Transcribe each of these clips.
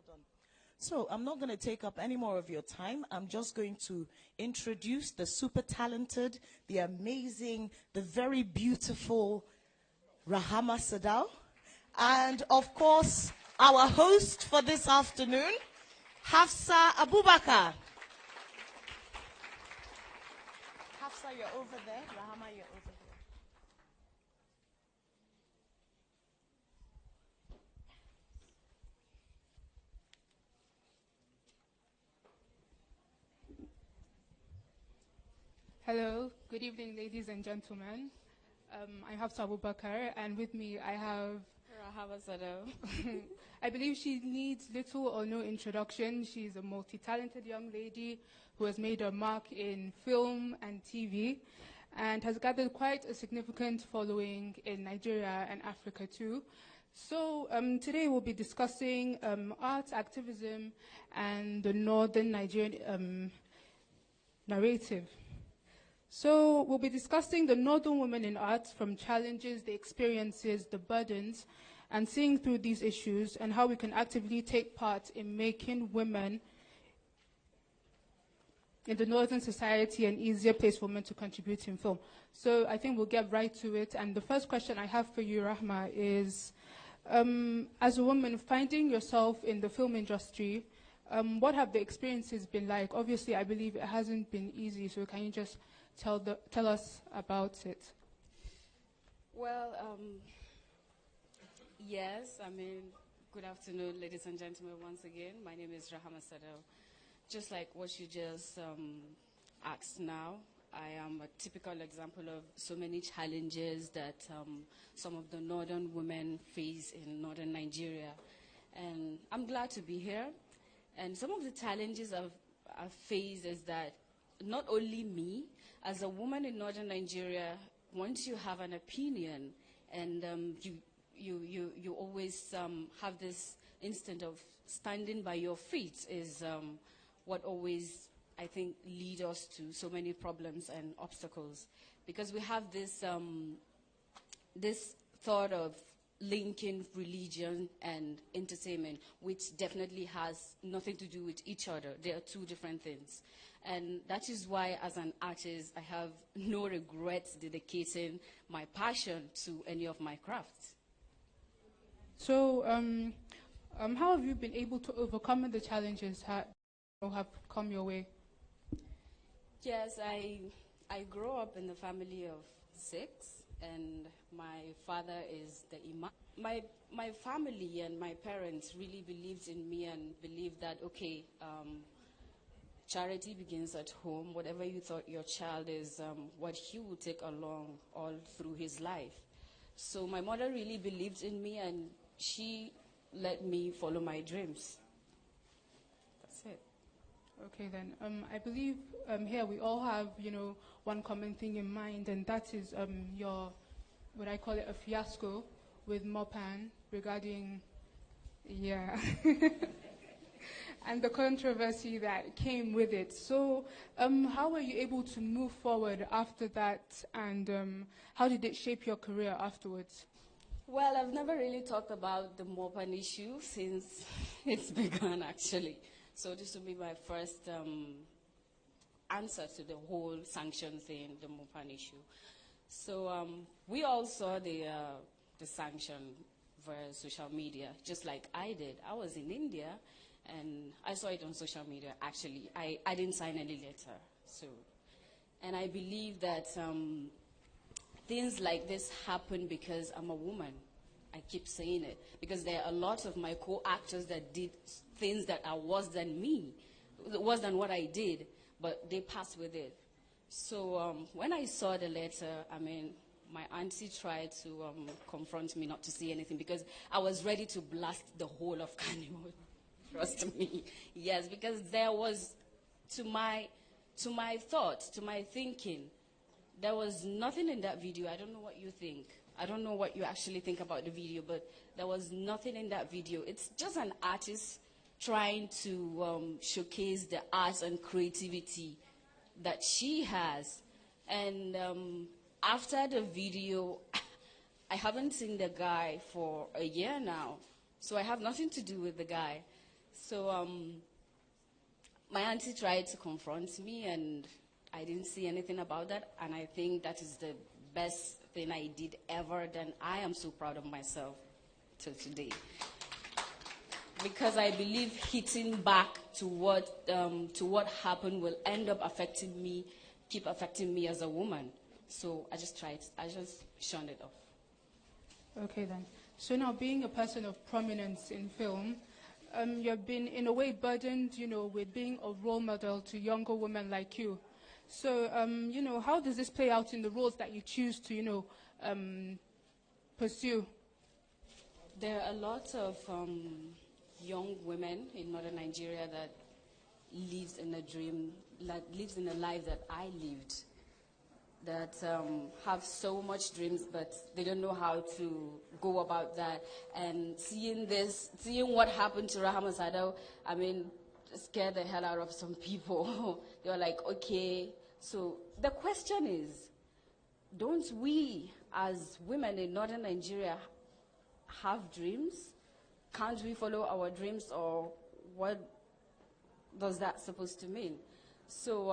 done. So I'm not going to take up any more of your time. I'm just going to introduce the super talented, the amazing, the very beautiful Rahama SADAU. And of course, our host for this afternoon, Hafsa Abubakar. Hafsa, you're over there. Rahama, you're over there. Hello, good evening, ladies and gentlemen. I'm Hafsa Abubakar, and with me I have RAHAMA SADAU. I believe she needs little or no introduction. She's a multi-talented young lady who has made her mark in film and TV and has gathered quite a significant following in Nigeria and Africa too. So today we'll be discussing art activism and the Northern Nigerian narrative. So we'll be discussing the Northern women in art, from challenges, the experiences, the burdens, and seeing through these issues and how we can actively take part in making women in the Northern society an easier place for women to contribute in film. So I think we'll get right to it. And the first question I have for you, Rahma, is as a woman finding yourself in the film industry, what have the experiences been like? Obviously, I believe it hasn't been easy, so can you just tell us about it? Well, yes, good afternoon, ladies and gentlemen, once again. My name is RAHAMA SADAU. Just like what you just asked now, I am a typical example of so many challenges that some of the Northern women face in Northern Nigeria. And I'm glad to be here. And some of the challenges I've faced is that not only me, as a woman in Northern Nigeria, once you have an opinion and you always have this instinct of standing by your feet is what always, I think, lead us to so many problems and obstacles. Because we have this, this thought of linking religion and entertainment, which definitely has nothing to do with each other. They are two different things. And that is why, as an artist, I have no regrets dedicating my passion to any of my crafts. So how have you been able to overcome the challenges that have come your way? Yes, I grew up in a family of 6, and my father is the imam. My family and my parents really believed in me and believed that, okay, charity begins at home. Whatever you thought your child is, what he will take along all through his life. So my mother really believed in me, and she let me follow my dreams. That's it. Okay then, I believe here we all have, one common thing in mind, and that is your, what I call it, a fiasco with Mopan regarding, yeah, and the controversy that came with it. So how were you able to move forward after that, and how did it shape your career afterwards? Well, I've never really talked about the Mopan issue since it's begun, actually. So this will be my first answer to the whole sanction thing, the Mopan issue. So we all saw the sanction via social media, just like I did. I was in India, and I saw it on social media, actually. I didn't sign any letter. So, and I believe that things like this happen because I'm a woman. I keep saying it. Because there are a lot of my co-actors that did things that are worse than me, worse than what I did, but they passed with it. So when I saw the letter, my auntie tried to confront me not to say anything because I was ready to blast the whole of Kannywood. Trust me. Yes, because there was, to my thoughts, to my thinking, there was nothing in that video. I don't know what you think. I don't know what you actually think about the video, but there was nothing in that video. It's just an artist trying to showcase the arts and creativity that she has. And after the video, I haven't seen the guy for a year now, so I have nothing to do with the guy. So my auntie tried to confront me, and I didn't see anything about that. And I think that is the best thing I did ever. Then I am so proud of myself till today. Because I believe hitting back to what happened will end up affecting me, keep affecting me as a woman. So I just shunned it off. Okay then. So now, being a person of prominence in film, you have been in a way burdened, with being a role model to younger women like you. So, how does this play out in the roles that you choose to, pursue? There are a lot of young women in northern Nigeria that lives in a dream, that lives in a life that I lived, that have so much dreams, but they don't know how to go about that. And seeing what happened to RAHAMA SADAU, I mean, scared the hell out of some people. They were like, okay. So the question is, don't we as women in northern Nigeria have dreams? Can't we follow our dreams, or what does that supposed to mean? So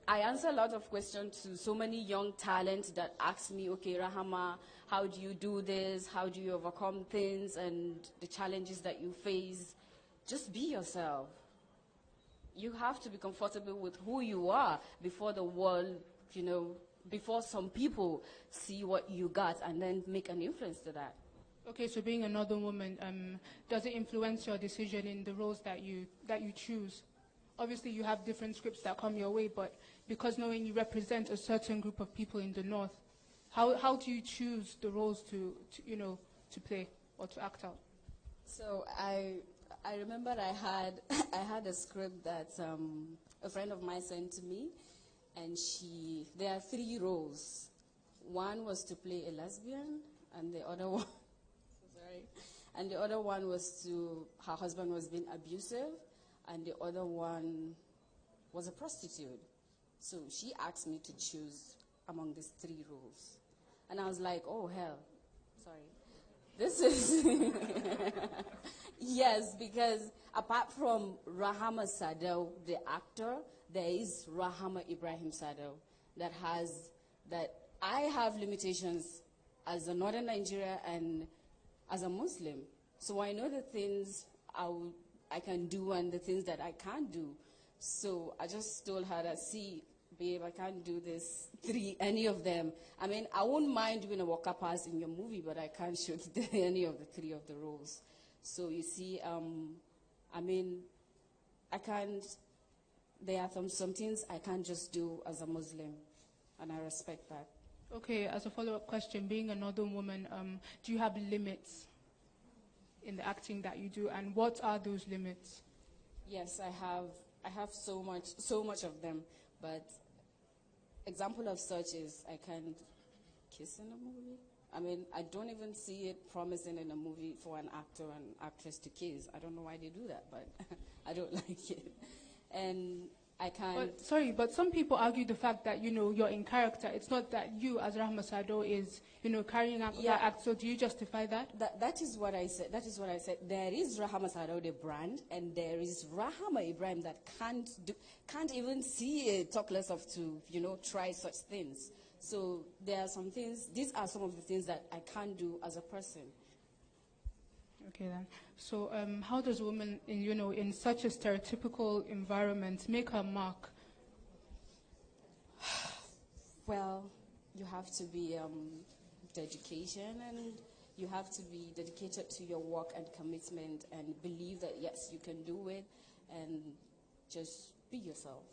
I answer a lot of questions to so many young talents that ask me, okay, Rahama, how do you do this? How do you overcome things and the challenges that you face? Just be yourself. You have to be comfortable with who you are before the world, before some people see what you got and then make an influence to that. Okay, so being a northern woman, does it influence your decision in the roles that you choose? Obviously, you have different scripts that come your way, but because knowing you represent a certain group of people in the north, how do you choose the roles to play or to act out? So I remember I had a script that a friend of mine sent to me, and there are 3 roles. One was to play a lesbian, and the other one. And the other one was her husband was being abusive, and the other one was a prostitute. So she asked me to choose among these 3 roles. And I was like, oh, hell, sorry. This is, yes, because apart from Rahama SADAU, the actor, there is Rahama Ibrahim SADAU that I have limitations as a northern Nigeria and as a Muslim. So I know the things I can do and the things that I can't do. So I just told her that, see, babe, I can't do any of them. I mean, I won't mind doing a walker pass in your movie, but I can't shoot any of the 3 of the roles. So you see, I mean, there are some things I can't just do as a Muslim, and I respect that. Okay, as a follow-up question, being a northern woman, do you have limits in the acting that you do, and what are those limits? Yes, I have so much of them, but example of such is I can't kiss in a movie. I mean, I don't even see it promising in a movie for an actor and actress to kiss. I don't know why they do that, but I don't like it. And I can't... But some people argue the fact that, you're in character. It's not that you, as Rahama SADAU, is, carrying out that act. So do you justify that? That is what I said. That is what I said. There is Rahama SADAU, the brand, and there is Rahama Ibrahim that can't even see it, talk less of to, try such things. So there are some things, these are some of the things that I can't do as a person. Okay then. So how does a woman in such a stereotypical environment make her mark? Well, you have to be dedication, and you have to be dedicated to your work and commitment, and believe that yes, you can do it, and just be yourself.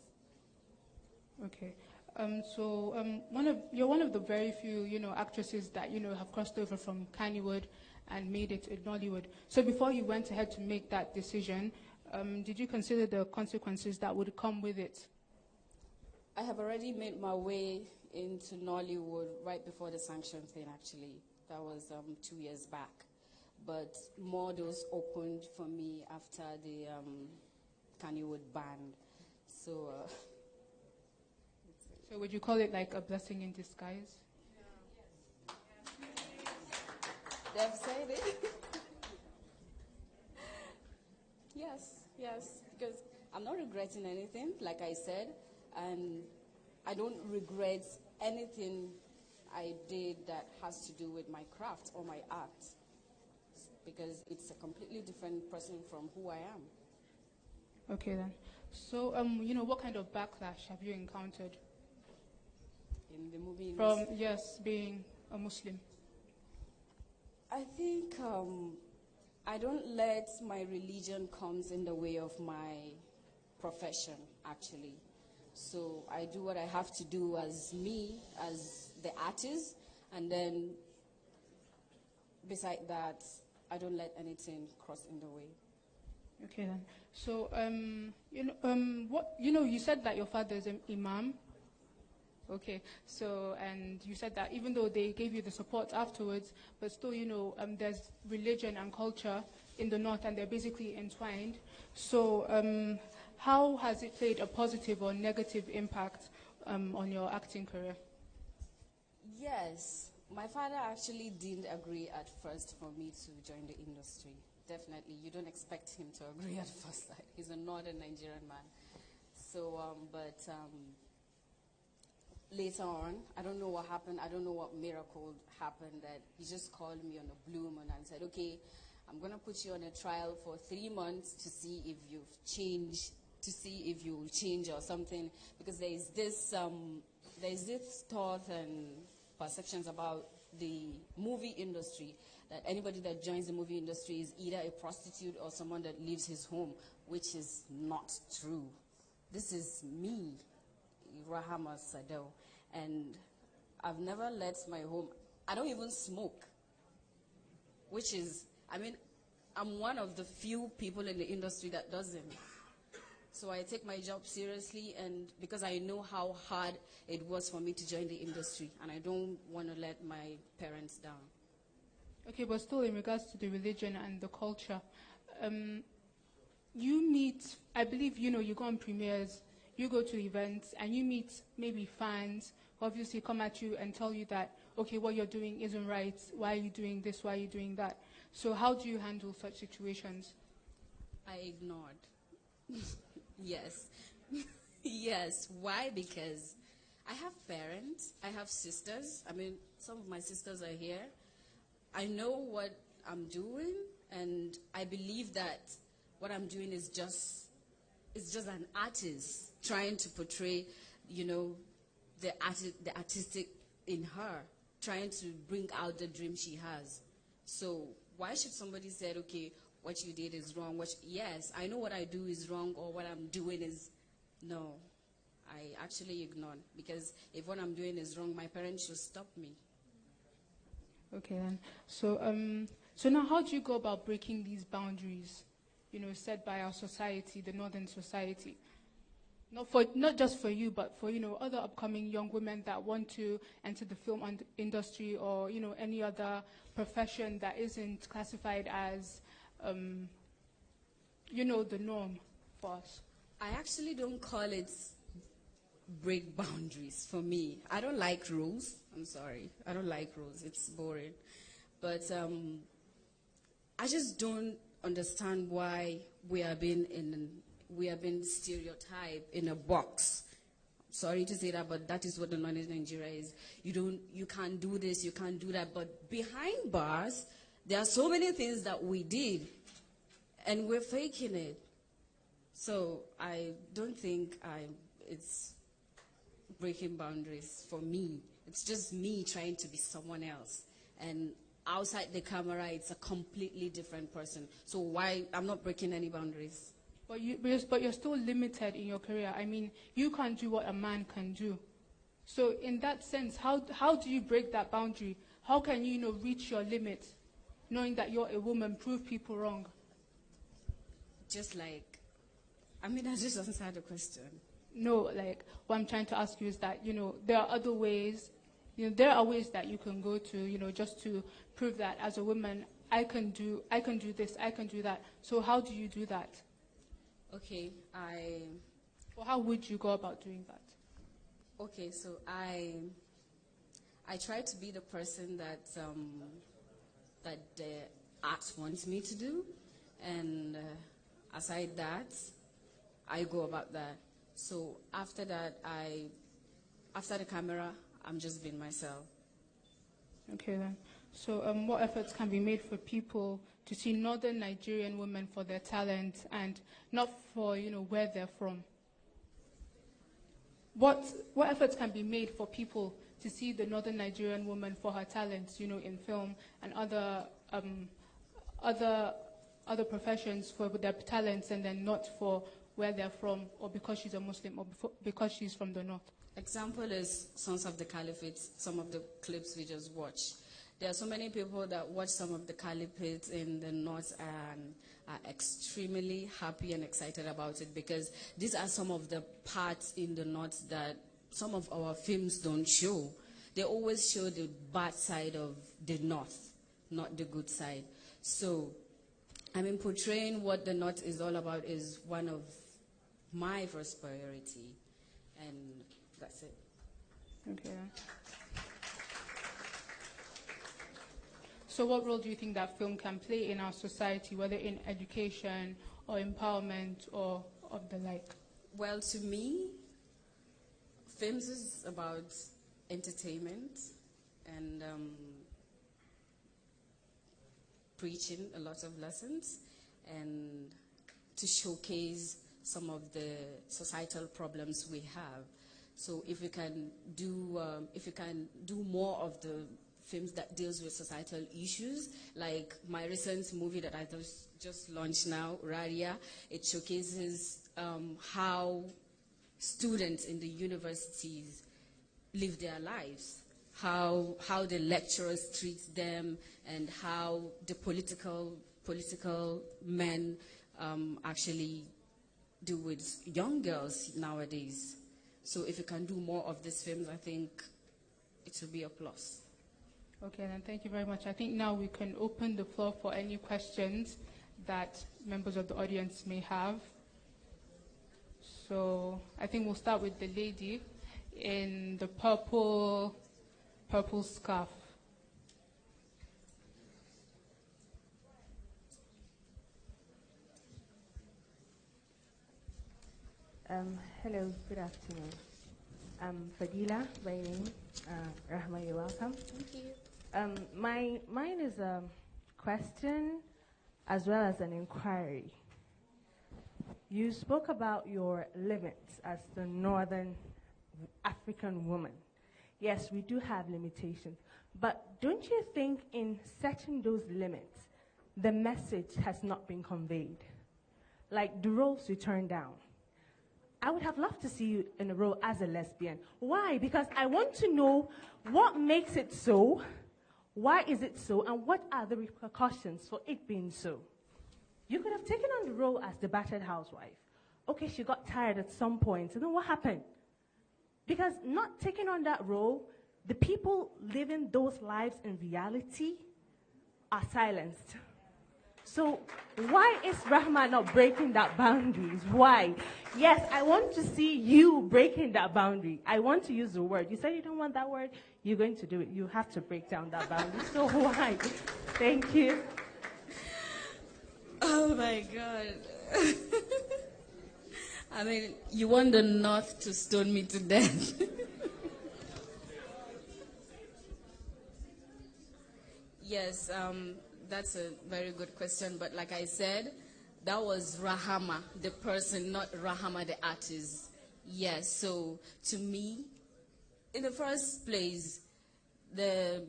Okay. You're one of the very few, actresses that, have crossed over from Kannywood and made it in Nollywood. So before you went ahead to make that decision, did you consider the consequences that would come with it? I have already made my way into Nollywood right before the sanction thing, actually. That was 2 years back. But more doors opened for me after the Kannywood ban. So would you call it like a blessing in disguise? They've said it. Yes, because I'm not regretting anything, like I said, and I don't regret anything I did that has to do with my craft or my art, because it's a completely different person from who I am. Okay then. So, what kind of backlash have you encountered In the movie from, industry, yes, being a Muslim? I think I don't let my religion comes in the way of my profession, actually. So I do what I have to do as me, as the artist, and then beside that, I don't let anything cross in the way. Okay then. So, you said that your father is an imam. Okay. So, and you said that even though they gave you the support afterwards, but still, there's religion and culture in the north, and they're basically entwined. So, how has it played a positive or negative impact on your acting career? Yes, my father actually didn't agree at first for me to join the industry. Definitely, you don't expect him to agree at first sight. He's a northern Nigerian man. So, later on, I don't know what happened. I don't know what miracle happened that he just called me on a blue moon and said, okay, I'm going to put you on a trial for 3 months to see if you've changed, to see if you will change or something. Because there is this thought and perceptions about the movie industry, that anybody that joins the movie industry is either a prostitute or someone that leaves his home, which is not true. This is me, RAHAMA SADAU, and I've never left my home. I don't even smoke, which is, I'm one of the few people in the industry that doesn't. So I take my job seriously, and because I know how hard it was for me to join the industry, and I don't want to let my parents down. Okay, but still in regards to the religion and the culture, you meet, I believe, you go on premieres, you go to events, and you meet maybe fans who obviously come at you and tell you that, okay, what you're doing isn't right, why are you doing this, why are you doing that? So how do you handle such situations? I ignored. Yes. Yes. Why? Because I have parents, I have sisters. Some of my sisters are here. I know what I'm doing, and I believe that what I'm doing is just an artist trying to portray, the artistic in her, trying to bring out the dream she has. So why should somebody say, okay, what you did is wrong? Yes, I know what I do is wrong, or what I'm doing is, no. I actually ignore, because if what I'm doing is wrong, my parents should stop me. Okay then. So now how do you go about breaking these boundaries, set by our society, the northern society? Not just for you, but for other upcoming young women that want to enter the film industry, or any other profession that isn't classified as the norm for us. I actually don't call it break boundaries for me. I don't like rules. I'm sorry. I don't like rules. It's boring. But I just don't understand why we are being stereotyped in a box. Sorry to say that, but that is what the knowledge Nigeria is. You can't do this, you can't do that. But behind bars, there are so many things that we did, and we're faking it. So I don't think it's breaking boundaries for me. It's just me trying to be someone else. And outside the camera, it's a completely different person. So why? I'm not breaking any boundaries. But you're still limited in your career. You can't do what a man can do. So in that sense, how do you break that boundary? How can you, reach your limit, knowing that you're a woman, prove people wrong? Just like, I just answered the question. No, like, what I'm trying to ask you is that, there are other ways, there are ways that you can go to, just to prove that as a woman, I can do this, I can do that. So how do you do that? Okay, Or how would you go about doing that? Okay, so I try to be the person that that the art wants me to do, and aside that, I go about that. So after that, after the camera, I'm just being myself. Okay then. So what efforts can be made for people to see northern Nigerian women for their talent and not for, where they're from? What efforts can be made for people to see the northern Nigerian woman for her talents, in film and other professions for their talents, and then not for where they're from, or because she's a Muslim, or because she's from the north? Example is Sons of the Caliphate, some of the clips we just watched. There are so many people that watch some of the Caliphates in the north and are extremely happy and excited about it, because these are some of the parts in the north that some of our films don't show. They always show the bad side of the north, not the good side. So, portraying what the north is all about is one of my first priority, and that's it. Okay. So what role do you think that film can play in our society, whether in education or empowerment or of the like? Well, to me, films is about entertainment and preaching a lot of lessons, and to showcase some of the societal problems we have. So if we can do more of the films that deals with societal issues, like my recent movie that I just launched now, RAHAMA, it showcases how students in the universities live their lives, how the lecturers treat them, and how the political men actually do with young girls nowadays. So if you can do more of these films, I think it will be a plus. Okay, then thank you very much. I think now we can open the floor for any questions that members of the audience may have. So I think we'll start with the lady in the purple scarf. Hello, good afternoon. I'm Fadila by name. Rahama, you're welcome. Thank you. Mine is a question as well as an inquiry. You spoke about your limits as the Northern African woman. Yes, we do have limitations, but don't you think in setting those limits, the message has not been conveyed? Like the roles you turn down. I would have loved to see you in a role as a lesbian. Why? Because I want to know what makes it so, why is it so, and what are the repercussions for it being so. You could have taken on the role as the battered housewife. Okay, she got tired at some point, and then what happened? Because not taking on that role, the people living those lives in reality are silenced. So why is Rahama not breaking that boundaries? Why? Yes, I want to see you breaking that boundary. I want to use the word. You said you don't want that word. You're going to do it. You have to break down that boundary. So why? Thank you. Oh my God. You want the North to stone me to death. Yes, that's a very good question. But like I said, that was Rahama, the person, not Rahama, the artist. Yes, so to me, in the first place, the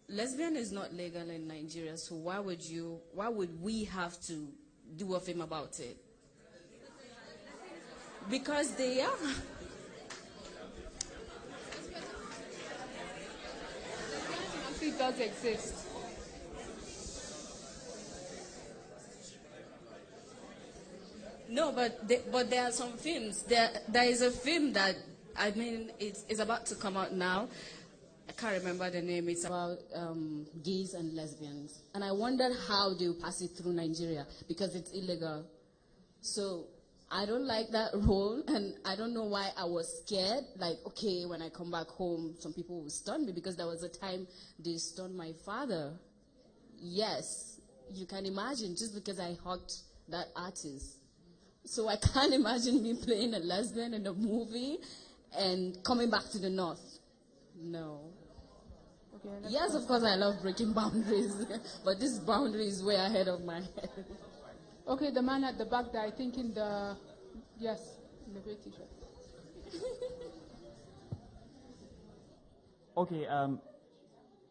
lesbian is not legal in Nigeria, so why would we have to do a film about it? Because they are. It does exist. No, but there are some films. There is a film that, it's about to come out now. I can't remember the name. It's about gays and lesbians. And I wondered how they will pass it through Nigeria, because it's illegal. So I don't like that role, and I don't know why I was scared. Like, okay, when I come back home, some people will stun me, because there was a time they stunned my father. Yes, you can imagine, just because I hugged that artist. So I can't imagine me playing a lesbian in a movie and coming back to the North. No. Okay, Yes, of course I love breaking boundaries, but this boundary is way ahead of my head. Okay, the man at the back there, I think in the gray t-shirt. Okay,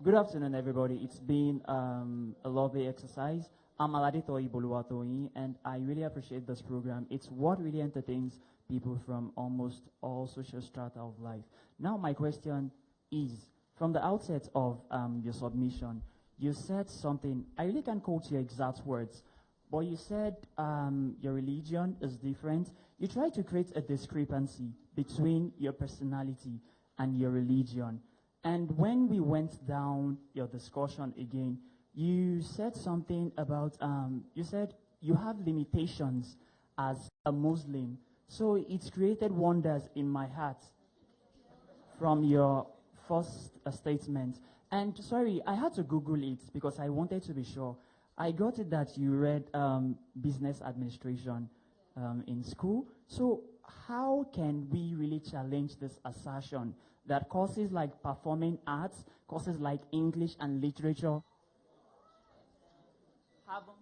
good afternoon, everybody. It's been a lovely exercise. I'm Aladito Iboluwatoyi, and I really appreciate this program. It's what really entertains people from almost all social strata of life. Now, my question is, from the outset of your submission, you said something, I really can't quote your exact words, but you said your religion is different. You try to create a discrepancy between your personality and your religion. And when we went down your discussion again, you said something about, you said you have limitations as a Muslim. So it's created wonders in my heart from your first statement. And sorry, I had to Google it because I wanted to be sure. I got it that you read business administration in school. So how can we really challenge this assertion that courses like performing arts, courses like English and literature haven't?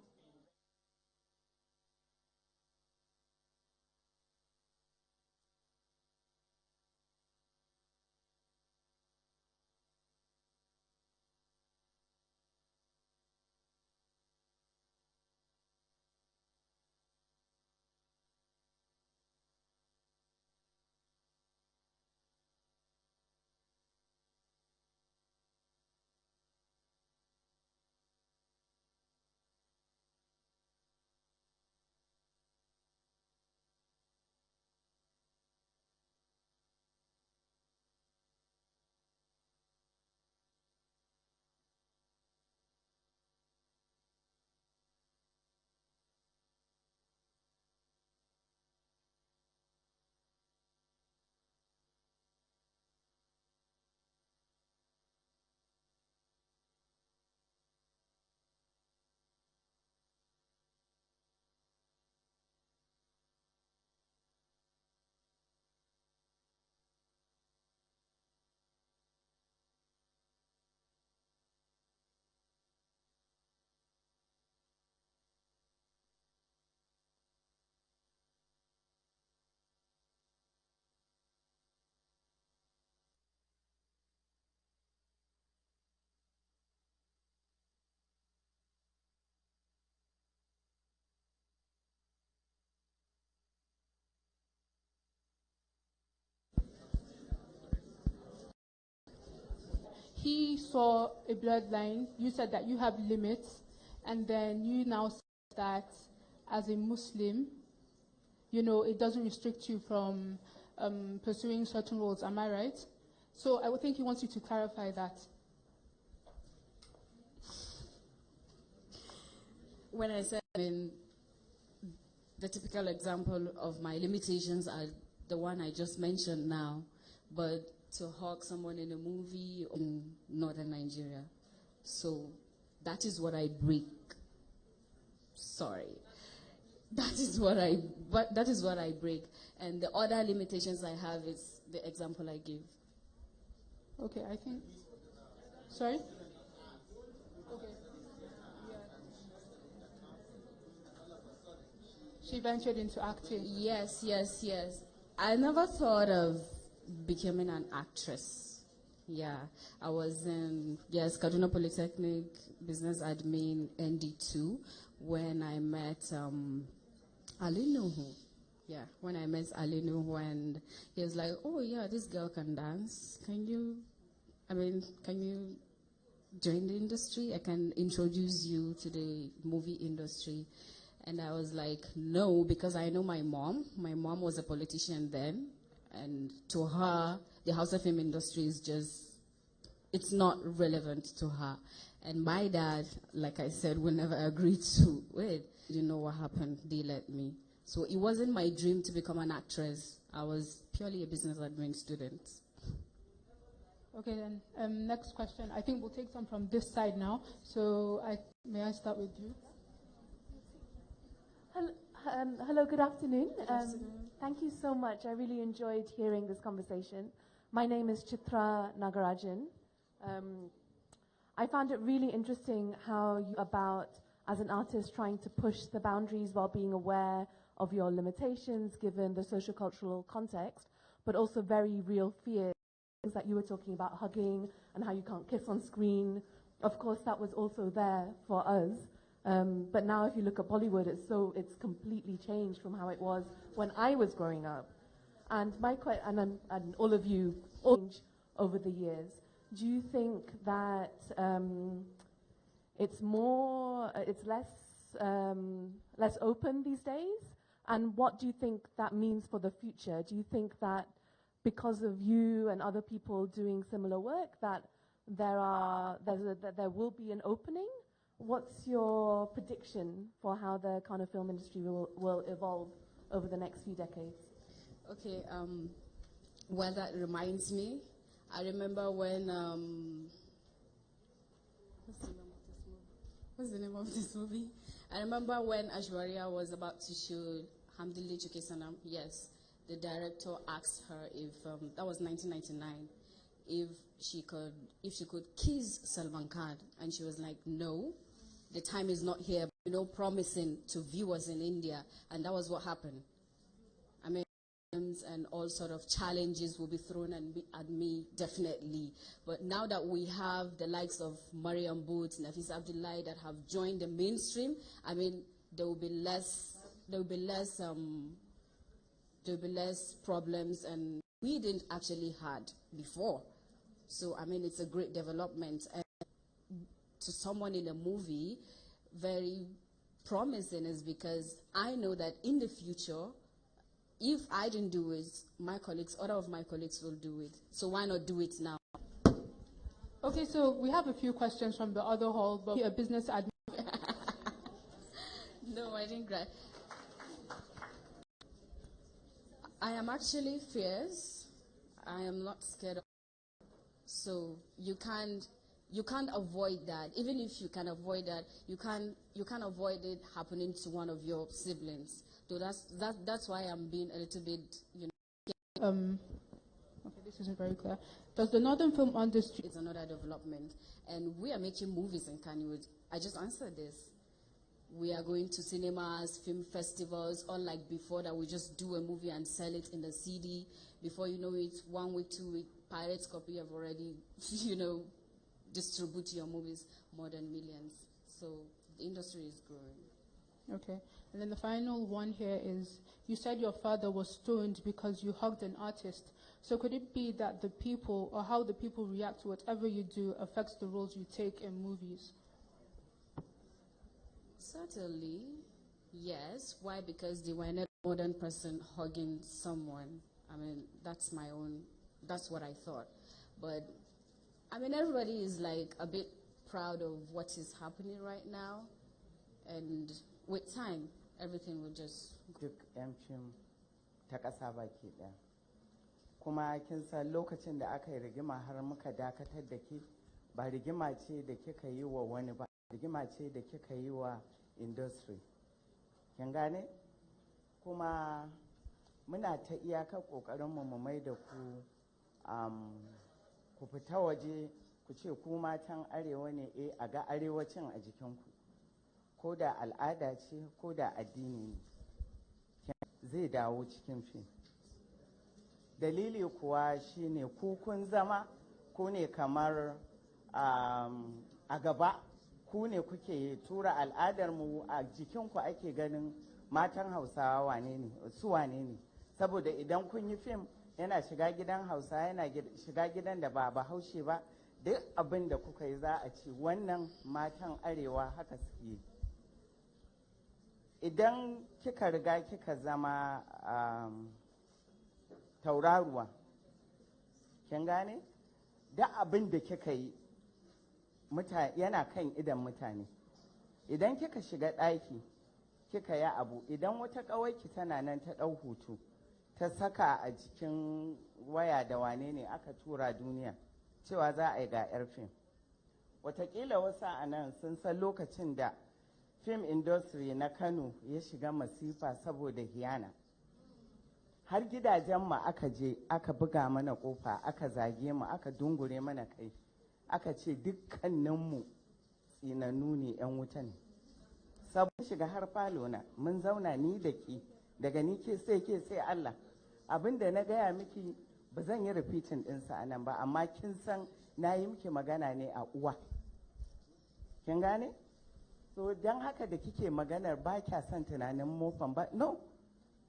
He saw a bloodline. You said that you have limits, and then you now say that as a Muslim, it doesn't restrict you from pursuing certain roles. Am I right? So I would think he wants you to clarify that. When I said, the typical example of my limitations are the one I just mentioned now, but to hug someone in a movie in northern Nigeria. So that is what I break. Sorry. That is what I break. And the other limitations I have is the example I give. Okay, I think. Sorry? Okay. Yeah. She ventured into acting. Yes. I never thought of becoming an actress. Yeah, I was in, Kaduna Polytechnic, business admin, ND2, when I met Ali Nuhu. Yeah, when I met Ali Nuhu, and he was like, oh yeah, this girl can dance. Can you join the industry? I can introduce you to the movie industry. And I was like, no, because I know my mom. My mom was a politician then. And to her, the Hausa film industry is it's not relevant to her. And my dad, like I said, will never agree to it. You know what happened? They let me. So it wasn't my dream to become an actress. I was purely a business admin student. Okay, then next question. I think we'll take some from this side now. So may I start with you? Hello, good afternoon. Thank you so much. I really enjoyed hearing this conversation. My name is Chitra Nagarajan. I found it really interesting how you about, as an artist, trying to push the boundaries while being aware of your limitations given the socio-cultural context, but also very real fears that you were talking about, hugging and how you can't kiss on screen. Of course, that was also there for us. But now if you look at Bollywood, it's completely changed from how it was when I was growing up. And and all of you change over the years. Do you think that it's less open these days? And what do you think that means for the future? Do you think that because of you and other people doing similar work that there will be an opening? What's your prediction for how the kind of film industry will evolve over the next few decades? Okay, well, that reminds me. I remember when, what's the name of this movie? I remember when Arewa was about to shoot Hamdili Chukesanam. Yes, the director asked her if, that was 1999, if she could kiss Salman Khan, and she was like, no, the time is not here, promising to viewers in India, and that was what happened. I mean, and all sort of challenges will be thrown at me, definitely. But now that we have the likes of Mariam Boots, Nafis Abdullahi that have joined the mainstream, I mean, there will be less problems, and we didn't actually had before. So, I mean, it's a great development. And to someone in a movie, very promising is because I know that in the future, if I didn't do it, other of my colleagues will do it. So why not do it now? Okay, so we have a few questions from the other hall, but a business admin. No, I didn't grab. I am actually fierce. I am not scared of it. So you can't avoid that. Even if you can avoid that, you can't avoid it happening to one of your siblings. So that's why I'm being a little bit, Okay, this isn't very clear. Does the Northern Film Industry... It's another development. And we are making movies in Kannywood. I just answered this. We are going to cinemas, film festivals, unlike before that we just do a movie and sell it in the CD. Before you know it, 1 week, 2 week, pirate copy have already, distribute your movies more than millions. So the industry is growing. Okay. And then the final one here is, you said your father was stoned because you hugged an artist. So could it be that the people, or how the people react to whatever you do, affects the roles you take in movies? Certainly, yes. Why? Because they were not a modern person hugging someone. I mean, that's what I thought. But, I mean, everybody is like a bit proud of what is happening right now. And with time, everything will just... Duk 'yan fim ta ƙasa baki ɗaya. Kuma kin san lokacin da aka yi rigima har muka dakatar da ke, ba rigima ce da kika yi wa wani ba, rigima ce da kika yi wa industry. Kin gane? Kuma muna ta iyakar ƙoƙarinmu mu mai da ku fita waje ku ce ku matan arewa ne, a ga arewacin a jikinku. Ko da al'ada ce, ko da addini ne, zai dawo cikin fim. Dalili kuwa shine ku kun zama, ku ne kamar a gaba, ku ne kuke tura al'adarmu a jikinku ake ganin matan Hausawa wane ne, su wane ne. Saboda idan kun yi fim yana shiga gidan Hausa, yana shiga gidan da ba Bahaushe ba, duk abin da kuka yi za a ce wannan matan arewa haka suke yi. Idan kika riga kika zama tauraruwa, kin gane? Da abin da kika yi yana kan idan mutane. Idan kika shiga ɗaki kika yi abu, idan wata ƙawarki tana nan ta ɗau hoto ta saka a cikin waya da wane ne aka tura duniya cewa za a yi ga 'yar fim. Wataƙila wasu a nan sun san lokacin da film industry na Kano ya shiga masifa saboda hiyana. Har gidajen mu aka je aka buga mana kofa, aka zage mu, aka dungure mana kai, aka ce dukkaninmu tsinannu ne 'yan wuta ne. Sabon shiga har falo na mun zauna ni da ke, daga ni ke sai Allah. Abin da na gaya miki ba zan yi repeating ɗinsa a nan ba, amma kin san na yi miki magana ne a uwa. Kin gane? So don haka da kike maganar ba kya son tunanin mofan ba, no,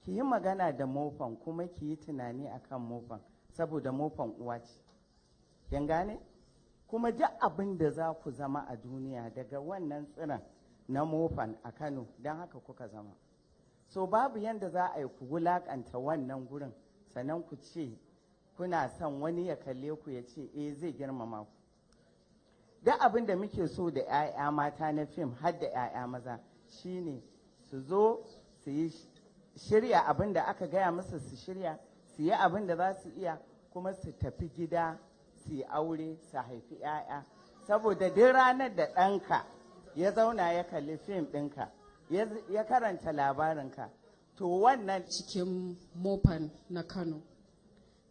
ki yi magana da mofan kuma ki yi tunani akan mofan, saboda mofan uwa ce. Kin gane? Kuma duk abin da za ku zama a duniya daga wannan tsiran na mofan a Kano, don haka kuka zama. So babu yanda za a yi ku wulakanta wannan gurin, sannan ku ce kuna son wani ya kalle ku ya ce zai girmama ku. Duk abin da muke so da 'ya'ya mata na fim har da 'ya'ya maza shine su zo su yi shirya abin da aka gaya musu su shirya, su yi abin da za su iya, kuma su tafi gida su yi aure su haifi 'ya'ya. Saboda duk ranar da ɗanka ya zauna ya kalli fim ɗinka ya karanta labarinka, to wannan cikin mofan na Kano.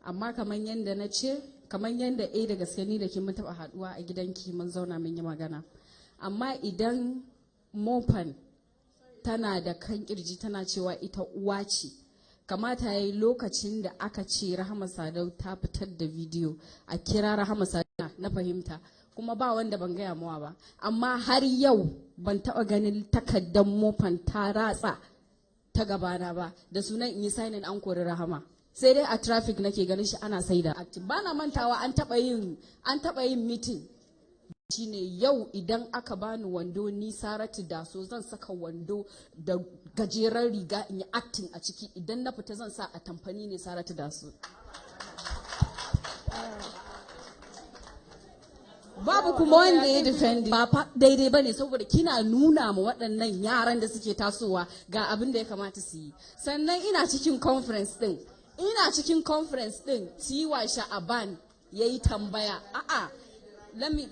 Amma kamar yadda na ce, kamar yadda da gaske ni da ke mun taɓa haɗuwa a gidanki mun zauna mun yi magana. Amma idan mofan tana da kan kirji tana cewa ita uwa ce, kamata ya yi lokacin da aka ce Rahama Sadau ta fitar da bidiyo a kira Rahama Sadau na fahimta, kuma ba wanda ban gaya mawa ba, amma har yau ban taɓa ganin takardar mofan ta ratsa ta gabana ba da sunan in yi sainin an kori Rahama. Sai dai a traffic nake ganin shi ana saida active. Ba na mantawa an taɓa yin meeting shine yau idan aka bani wando ni Saratu Daso zan saka wando da gajeren riga in yi acting a ciki, idan na fita zan sa a tamfani ne Saratu Daso. Babu kuma wanda ya defend ba daidai bane, saboda kina nuna ma waɗannan yaran da suke tasowa ga abin da ya kamata su yi. Sannan ina cikin conference din Tiwa Sha'aban yayi tambaya,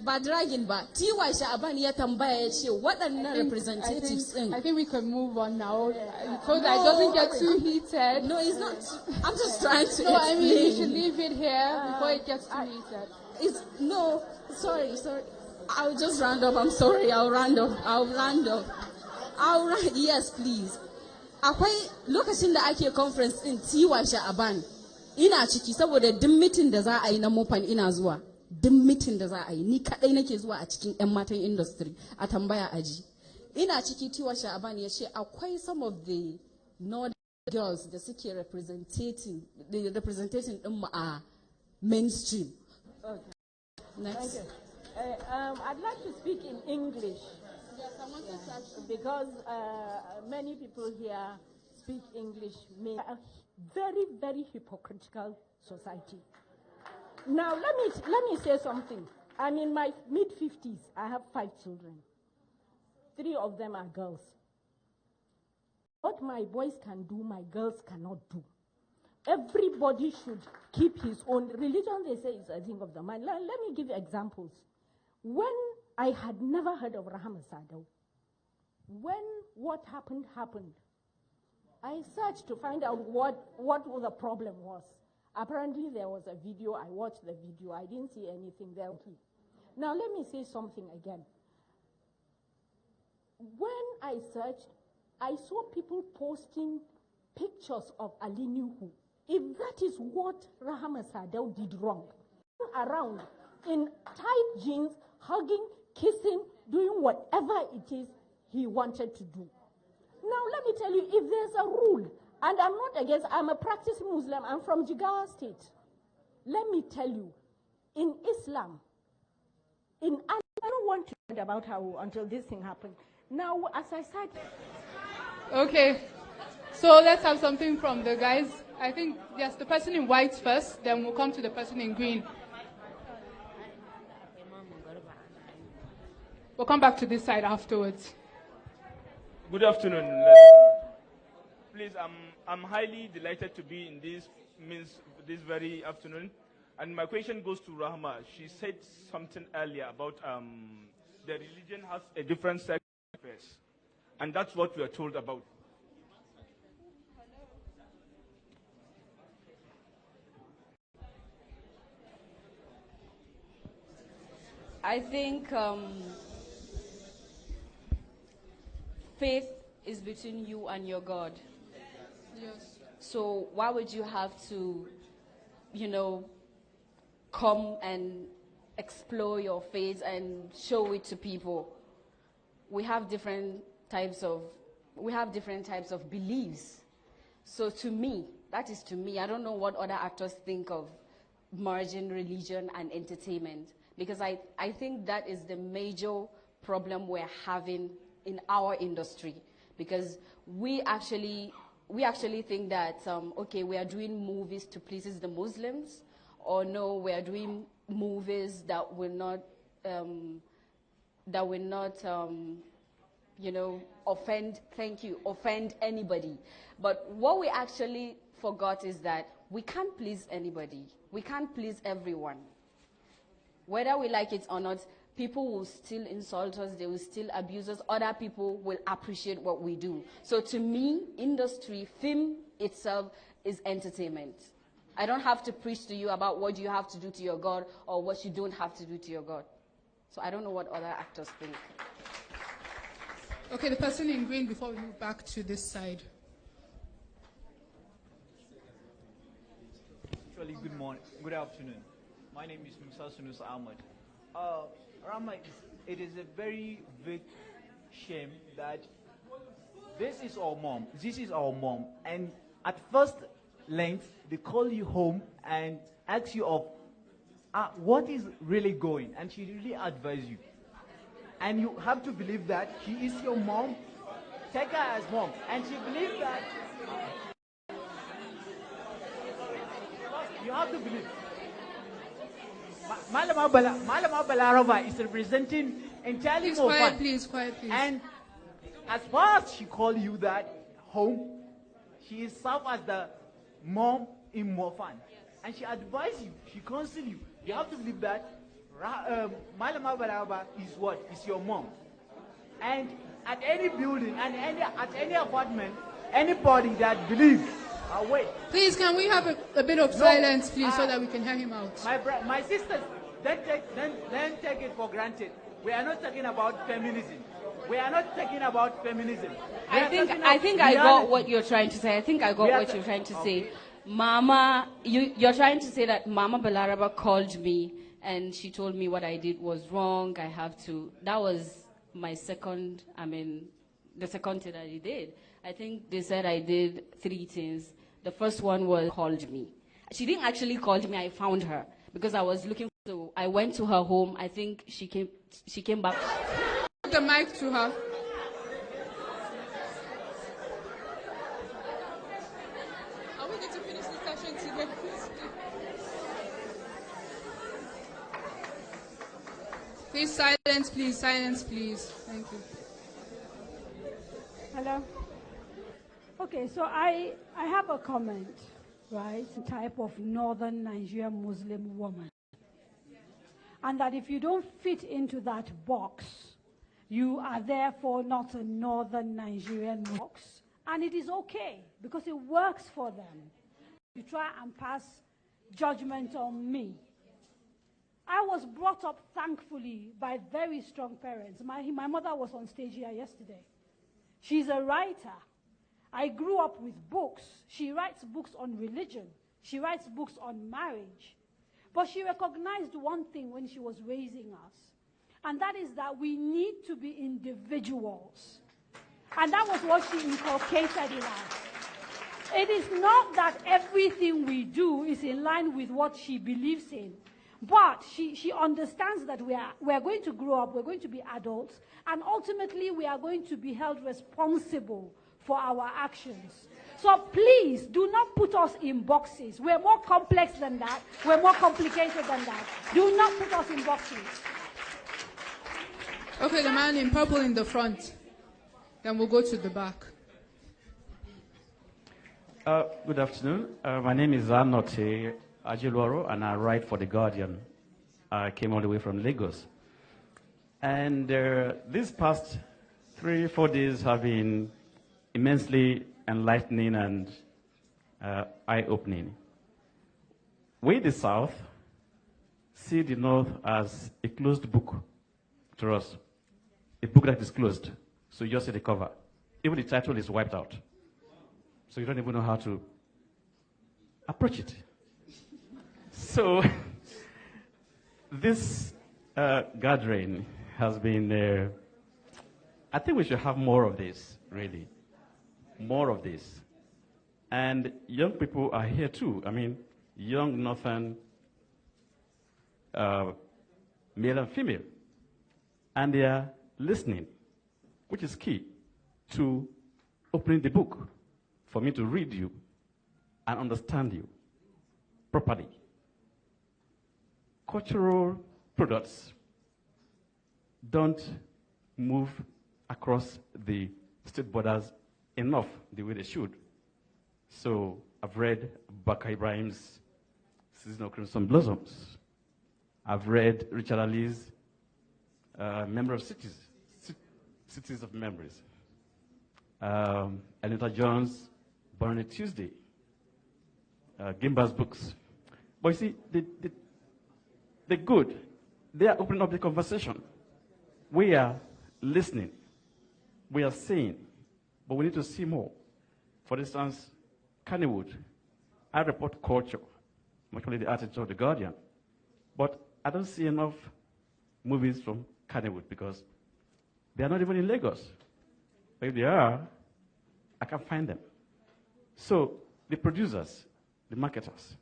ba dragging ba, Tiwa Sha'aban ya tambaya ya ce waɗannan representatives din. I think we can move on now, so that it doesn't get too heated. No, it's not. I'm just trying to No, explain. I mean, we should leave it here before it gets too heated. Sorry. I'll just round up. I'm sorry. I'll round up. Yes, please. Akwai lokacin da ake conference din Tiwa Sha'aban ina ciki, saboda duk meeting da za a yi na mofan ina zuwa. Duk meeting da za a yi ni kadai nake zuwa a cikin 'yan matan industry a tambaya aji. Ina ciki Tiwa Sha'aban ya ce akwai some of the northern girls da suke representing din mu a mainstream. Okay. Next. I'd like to speak in English. Yes, I wanted to actually, because many people here speak English. A very, very hypocritical society. Now, let me say something. I'm in my mid-50s. I have 5 children. 3 of them are girls. What my boys can do, my girls cannot do. Everybody should keep his own religion. They say it's a thing of the mind. Let me give you examples. When I had never heard of Rahama Sadau, when what happened, I searched to find out what the problem was. Apparently there was a video. I watched the video. I didn't see anything there. Now let me say something again. When I searched, I saw people posting pictures of Ali Nuhu. If that is what Rahama Sadau did wrong, around in tight jeans, hugging, kissing, doing whatever it is he wanted to do. Now let me tell you, if there's a rule, and I'm not against, I'm a practicing Muslim, I'm from Jigawa State. Let me tell you, in Islam, I don't want to talk about how until this thing happened. Now, as I said... Okay, so let's have something from the guys. I think, yes, the person in white first, then we'll come to the person in green. We'll come back to this side afterwards. Good afternoon, ladies and gentlemen. Please, I'm highly delighted to be in this very afternoon. And my question goes to Rahama. She said something earlier about the religion has a different sex. And that's what we are told about. I think faith is between you and your God. Yes. So why would you have to, come and explore your faith and show it to people? We have different types of beliefs. So to me, that is to me. I don't know what other actors think of merging religion and entertainment, because I think that is the major problem we're having in our industry, because we actually think that we are doing movies to please the Muslims, or no, we are doing movies that will not offend anybody. But what we actually forgot is that we can't please anybody. We can't please everyone. Whether we like it or not, people will still insult us, they will still abuse us, other people will appreciate what we do. So to me, industry, film itself is entertainment. I don't have to preach to you about what you have to do to your God or what you don't have to do to your God. So I don't know what other actors think. Okay, the person in green before we move back to this side. Actually, good morning, good afternoon. My name is Musa Sunus Ahmed. Rama, it is a very big shame that this is our mom, and at first length, they call you home and ask you of what is really going, and she really advise you. And you have to believe that she is your mom, take her as mom, and she believes that. You have to believe. Malama Balarova is representing entirely Please, more quiet, fun. please, quiet, please. And as far as she called you that home, she is served as the mom in more fun. And she advised you, she counsels you. You have to believe that Malama Balarova is what? Is your mom. And at any building and at any apartment, anybody that believes, wait. Please, can we have a bit of silence, please, so that we can hear him out? My sisters, don't take it for granted. We are not talking about feminism. We are not talking about feminism. I think I got what you're trying to say. I think I got what you're trying to say. Mama, you're trying to say that Mama Balaraba called me and she told me what I did was wrong. That was my second, the second thing that I did. I think they said I did 3 things. The first one was called me. She didn't actually call me. I found her because I was looking. So I went to her home. I think she came back. The mic to her. Are we going to finish this session today? Please, silence, please. Silence, please. Thank you. Hello. Okay, so I have a comment, right? It's a type of northern Nigerian Muslim woman. And that if you don't fit into that box, you are therefore not a northern Nigerian box. And it is okay, because it works for them. You try and pass judgment on me. I was brought up, thankfully, by very strong parents. My mother was on stage here yesterday. She's a writer. I grew up with books. She writes books on religion. She writes books on marriage. But she recognized one thing when she was raising us, and that is that we need to be individuals. And that was what she inculcated in us. It is not that everything we do is in line with what she believes in, but she understands that we are going to grow up, we're going to be adults, and ultimately we are going to be held responsible for our actions. So please, do not put us in boxes. We're more complex than that. We're more complicated than that. Do not put us in boxes. Okay, the man in purple in the front. Then we'll go to the back. Good afternoon. My name is Anote Ajiluoro, and I write for The Guardian. I came all the way from Lagos. And these past 3-4 days have been immensely enlightening and eye-opening. We, the South, see the North as a closed book to us, a book that is closed. So you just see the cover. Even the title is wiped out. So you don't even know how to approach it. So this gathering has been, I think we should have more of this, really. More of this. And young people are here too. I mean, young Northern male and female. And they are listening, which is key to opening the book for me to read you and understand you properly. Cultural products don't move across the state borders enough the way they should. So I've read Baka Ibrahim's Season of Crimson Blossoms. I've read Richard Ali's Memory of Cities, Cities of Memories. Anita Jones, Born on a Tuesday. Gimba's books. But you see, they're good. They are opening up the conversation. We are listening. We are seeing. But we need to see more. For instance, Kannywood. I report culture. I'm actually the artist of The Guardian. But I don't see enough movies from Kannywood because they are not even in Lagos. But if they are, I can't find them. So the producers, the marketers,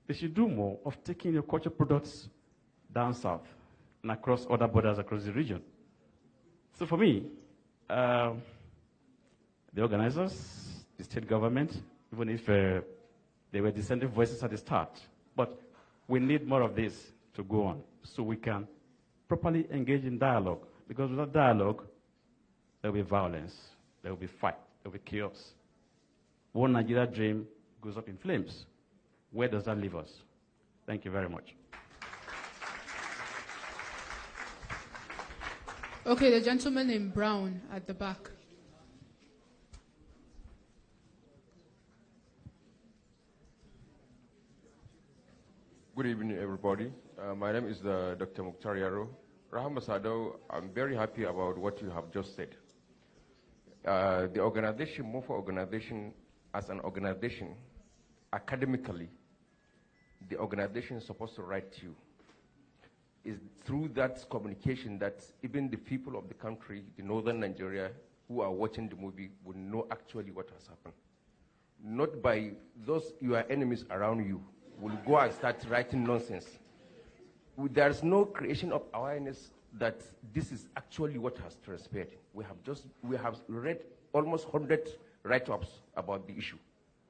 they should do more of taking your culture products down south and across other borders across the region. So for me, the organizers, the state government, even if they were dissenting voices at the start, but we need more of this to go on so we can properly engage in dialogue. Because without dialogue, there will be violence, there will be fight, there will be chaos. One Nigeria dream goes up in flames. Where does that leave us? Thank you very much. Okay, the gentleman in brown at the back. Good evening, everybody. My name is Dr. Mukhtar Yaro. RAHAMA SADAU, I'm very happy about what you have just said. The organization, MOFA organization, as an organization, academically, the organization is supposed to write to you. It's through that communication that even the people of the country, the northern Nigeria, who are watching the movie will know actually what has happened. Not by those your enemies around you will go and start writing nonsense. There's no creation of awareness that this is actually what has transpired. We have read almost 100 write-ups about the issue,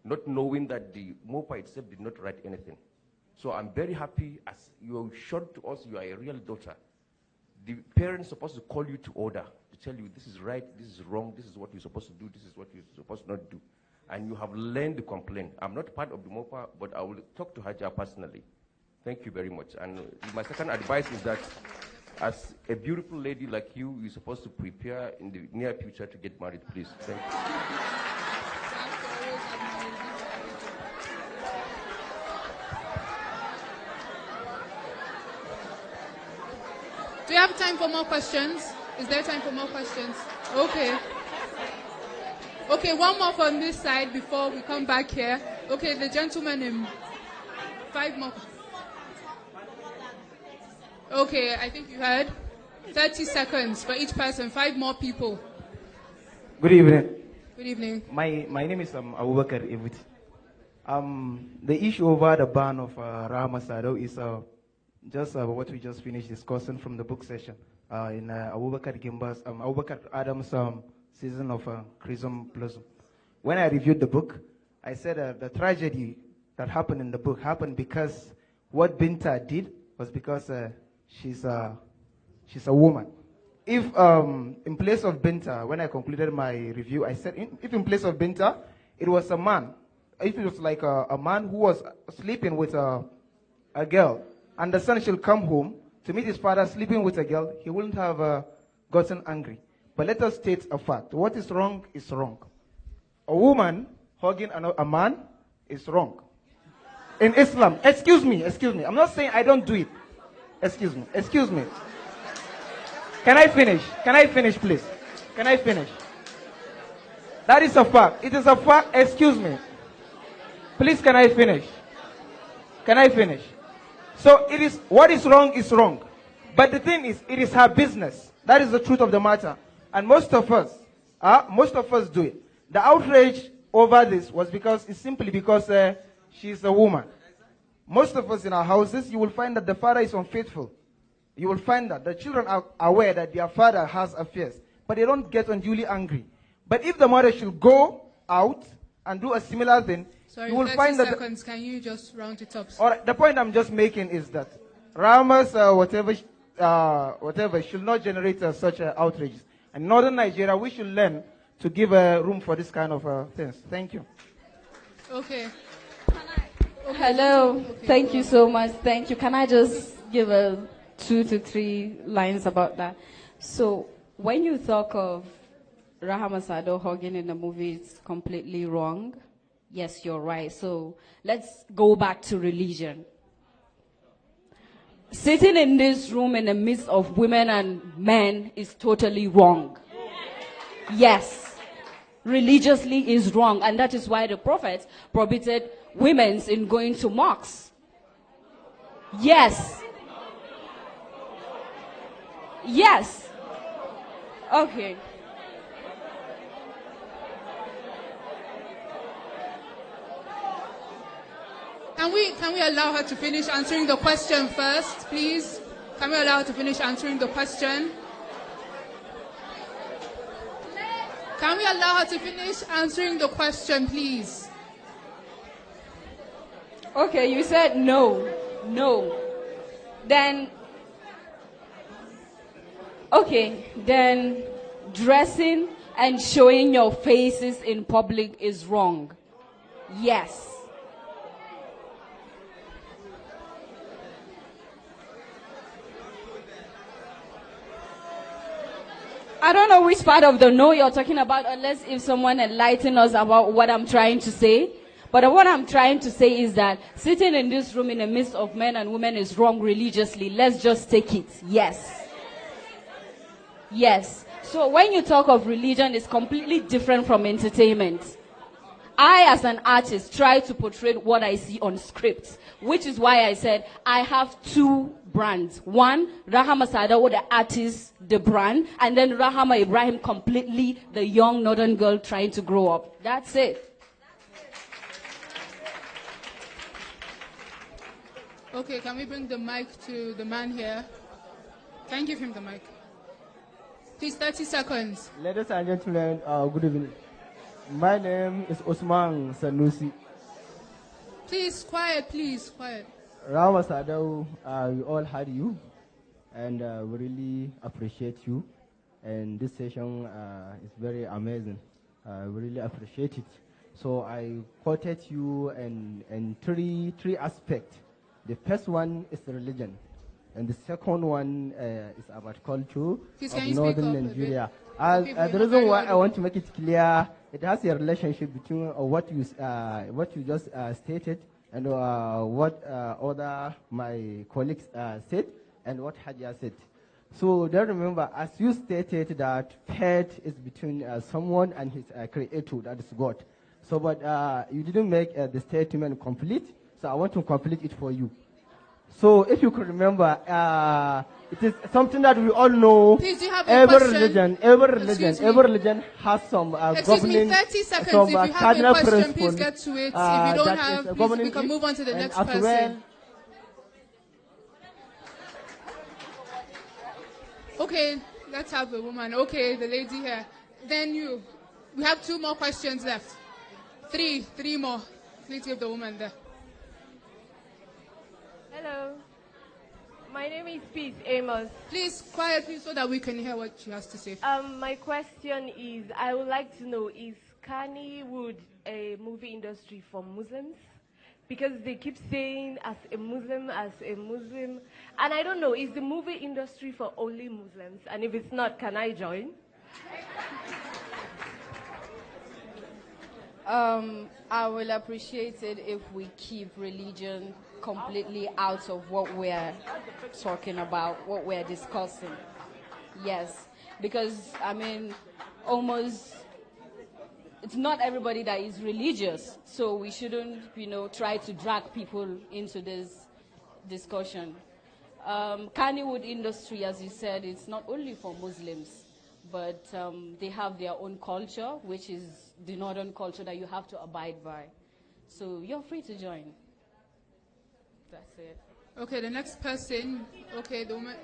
not knowing that the MOPA itself did not write anything. So I'm very happy as you showed to us you are a real daughter. The parents are supposed to call you to order, to tell you this is right, this is wrong, this is what you're supposed to do, this is what you're supposed to not do. And you have learned to complain. I'm not part of the MOPA, but I will talk to Haja personally. Thank you very much. And my second advice is that as a beautiful lady like you, you're supposed to prepare in the near future to get married, please. Thank you. Do you have time for more questions? Is there time for more questions? Okay. Okay, one more from this side before we come back here. Okay, the gentleman in 5 more. Okay, I think you heard. 30 seconds for each person, 5 more people. Good evening. Good evening. My name is Abubakar Evuti. The issue over the ban of RAHAMA SADAU is just what we just finished discussing from the book session in Abubakar Adams' Season of Crimson Blossom. When I reviewed the book, I said the tragedy that happened in the book happened because what Binta did was because she's a woman. If in place of Binta, when I concluded my review, I said if in place of Binta, it was a man. If it was like a man who was sleeping with a girl, and the son should come home to meet his father sleeping with a girl, he wouldn't have gotten angry. But let us state a fact. What is wrong is wrong. A woman hugging a man is wrong. In Islam, excuse me. I'm not saying I don't do it. Excuse me. Can I finish, please? Can I finish? That is a fact. It is a fact. Excuse me. Please, can I finish? So it is, what is wrong is wrong. But the thing is, it is her business. That is the truth of the matter. And most of us do it. The outrage over this was simply because she's a woman. Most of us in our houses, you will find that the father is unfaithful. You will find that the children are aware that their father has affairs, but they don't get unduly angry. But if the mother should go out and do a similar thing, Sorry, you will 30 find that... seconds. Can you just round it up? All right, the point I'm just making is that Rahama's whatever should not generate such outrages. And in northern Nigeria, we should learn to give room for this kind of things. Thank you. Okay. Hello. Thank you so much. Thank you. Can I just give 2 to 3 lines about that? So when you talk of Rahama SADAU hugging in the movie, it's completely wrong. Yes, you're right. So let's go back to religion. Sitting in this room in the midst of women and men is totally wrong. Yes. Religiously is wrong. And that is why the Prophet prohibited women in going to mosques. Yes. Yes. Okay. Can we allow her to finish answering the question first, please? Can we allow her to finish answering the question? Can we allow her to finish answering the question, please? Okay, you said no. No. Then dressing and showing your faces in public is wrong. Yes. I don't know which part of the no you're talking about, unless if someone enlighten us about what I'm trying to say. But what I'm trying to say is that sitting in this room in the midst of men and women is wrong religiously. Let's just take it. Yes. Yes. So when you talk of religion, it's completely different from entertainment. I, as an artist, try to portray what I see on script, which is why I said I have 2 brands. One, Rahama SADAU, the artist, the brand, and then Rahama Ibrahim, completely the young northern girl trying to grow up. That's it. Okay, can we bring the mic to the man here? Can you give him the mic? Please, 30 seconds. Ladies and gentlemen, good evening. My name is Osman Sanusi. Please, quiet, quiet. Rahama SADAU, we all had you, and we really appreciate you. And this session is very amazing. We really appreciate it. So I quoted you in three aspects. The first one is religion, and the second one is about culture of northern Nigeria. The reason why I want to make it clear, it has a relationship between what you just stated and what other my colleagues said and what Hajia said. So then remember, as you stated that faith is between someone and his creator, that is God. So but you didn't make the statement complete, so I want to complete it for you. So if you could remember, it is something that we all know. Please, do you have every a question? Every religion has some governing, 30 seconds. some If you have cardinal a question, principles. please get to it. If you don't have, please, we can move on to the next person. Well, okay, let's have a woman. Okay, the lady here. Then you. We have 2 more questions left. 3 more. Please give the woman there. Hello. My name is Peace Amos. Please, quiet, please, so that we can hear what she has to say. My question is, I would like to know, is Kannywood a movie industry for Muslims? Because they keep saying as a Muslim. And I don't know, is the movie industry for only Muslims? And if it's not, can I join? I will appreciate it if we keep religion completely out of what we're talking about, what we're discussing. Yes, because, I mean, almost, it's not everybody that is religious, so we shouldn't, try to drag people into this discussion. Kannywood industry, as you said, it's not only for Muslims, but they have their own culture, which is the northern culture that you have to abide by. So you're free to join. That's it. Okay, the next person. Okay, the woman.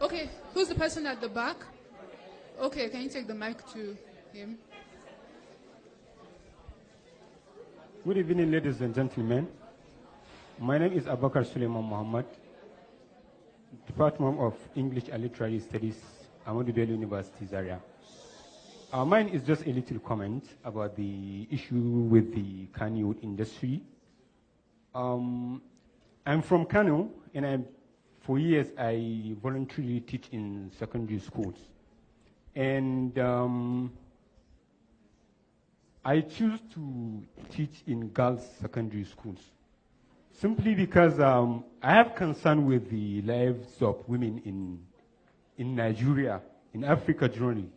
Okay, who's the person at the back? Okay, can you take the mic to him? Good evening, ladies and gentlemen. My name is Abakar Suleiman Muhammad, Department of English and Literary Studies, Ahmadu Bello University, Zaria. Mine is just a little comment about the issue with the Kannywood industry. I'm from Kano, and for years I voluntarily teach in secondary schools. And I choose to teach in girls' secondary schools simply because I have concern with the lives of women in Nigeria, in Africa generally.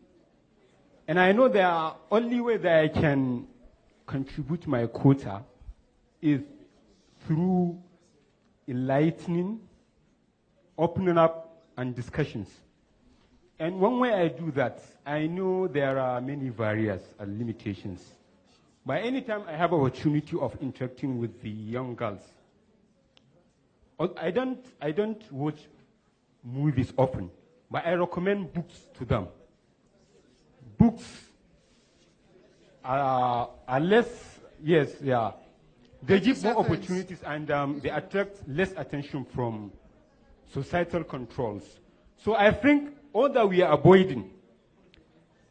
And I know the only way that I can contribute my quota is through enlightening, opening up, and discussions. And one way I do that, I know there are many barriers and limitations. By any time I have opportunity of interacting with the young girls, I don't watch movies often, but I recommend books to them. Books are less, yes, yeah. They give more opportunities and they attract less attention from societal controls. So I think all that we are avoiding,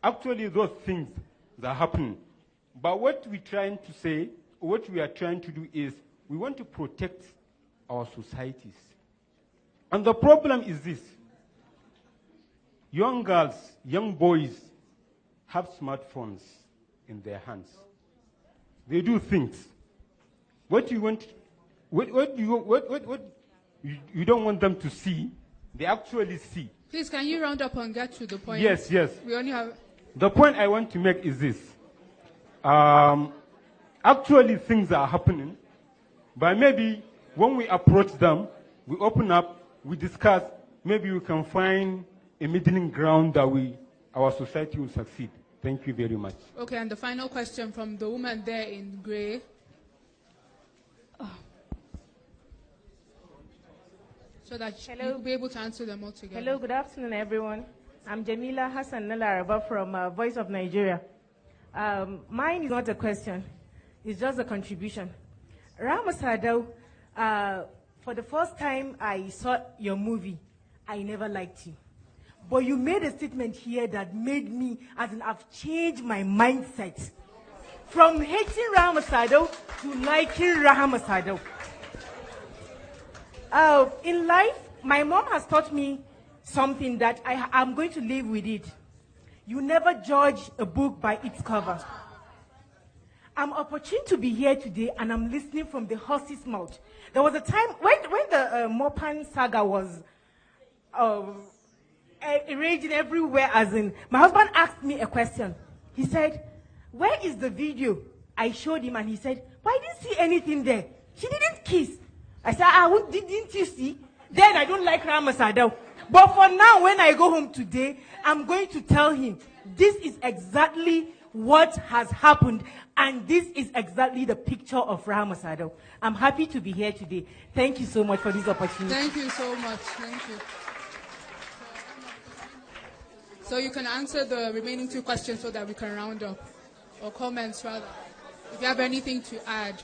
actually those things that happen. But what we're trying to say, what we are trying to do is we want to protect our societies. And the problem is this. Young girls, young boys have smartphones in their hands. They do things. What you want, what you don't want them to see, they actually see. Please, can you round up and get to the point? Yes, yes. We only have... The point I want to make is this. Actually, things are happening, but maybe when we approach them, we open up, we discuss, maybe we can find a middling ground that our society will succeed. Thank you very much. Okay, and the final question from the woman there in gray. So that you'll be able to answer them all together. Hello, good afternoon, everyone. I'm Jamila Hassan Nalaraba from Voice of Nigeria. Mine is not a question, it's just a contribution. Rahama SADAU, for the first time I saw your movie, I never liked you. But you made a statement here that made me, as in I've changed my mindset. From hating Rahama SADAU to liking Rahama SADAU. In life, my mom has taught me something that I'm going to live with it. You never judge a book by its cover. I'm opportune to be here today, and I'm listening from the horse's mouth. There was a time when the Mopan saga was raging everywhere, as in, my husband asked me a question. He said, "Where is the video?" I showed him, and he said, "But I didn't see anything there. She didn't kiss." I said, didn't you see? Then I don't like Rahama SADAU. But for now, when I go home today, I'm going to tell him, this is exactly what has happened, and this is exactly the picture of Rahama SADAU. I'm happy to be here today. Thank you so much for this opportunity. Thank you so much. Thank you. So you can answer the remaining two questions so that we can round up, or comments rather, if you have anything to add.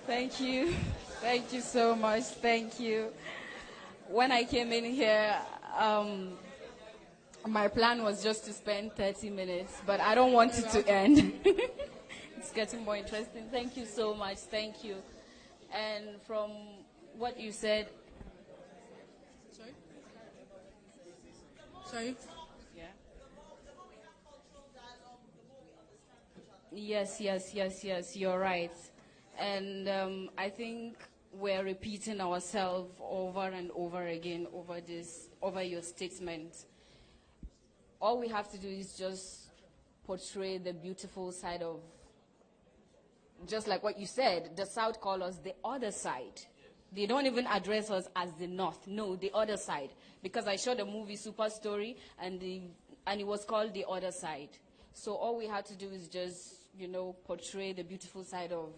Thank you. Thank you so much. Thank you. When I came in here, my plan was just to spend 30 minutes, but I don't want it to end. It's getting more interesting. Thank you so much. Thank you. And from what you said... Sorry? Sorry? Yeah. Yes, you're right. And I think we're repeating ourselves over and over again over your statement. All we have to do is just portray the beautiful side of, just like what you said, the South call us the other side. They don't even address us as the North. No, the other side. Because I showed the movie Super Story, and it was called The Other Side. So all we had to do is just, portray the beautiful side of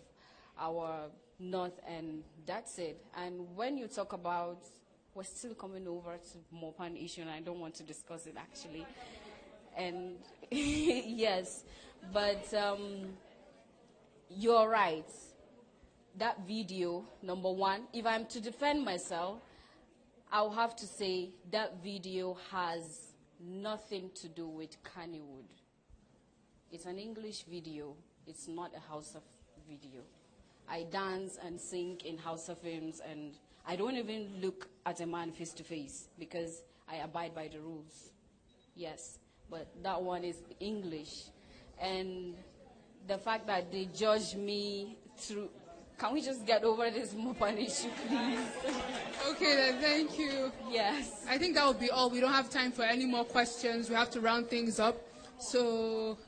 our North, and that's it. And when you talk about, we're still coming over to Mopan issue, and I don't want to discuss it actually. And yes, but you're right. That video, number one, if I'm to defend myself, I'll have to say that video has nothing to do with Kannywood. It's an English video. It's not a House of video. I dance and sing in House of Films, and I don't even look at a man face to face because I abide by the rules. Yes, but that one is English. And the fact that they judge me through... Can we just get over this Mopan issue, please? Okay, then, thank you. Yes. I think that will be all. We don't have time for any more questions. We have to round things up. So...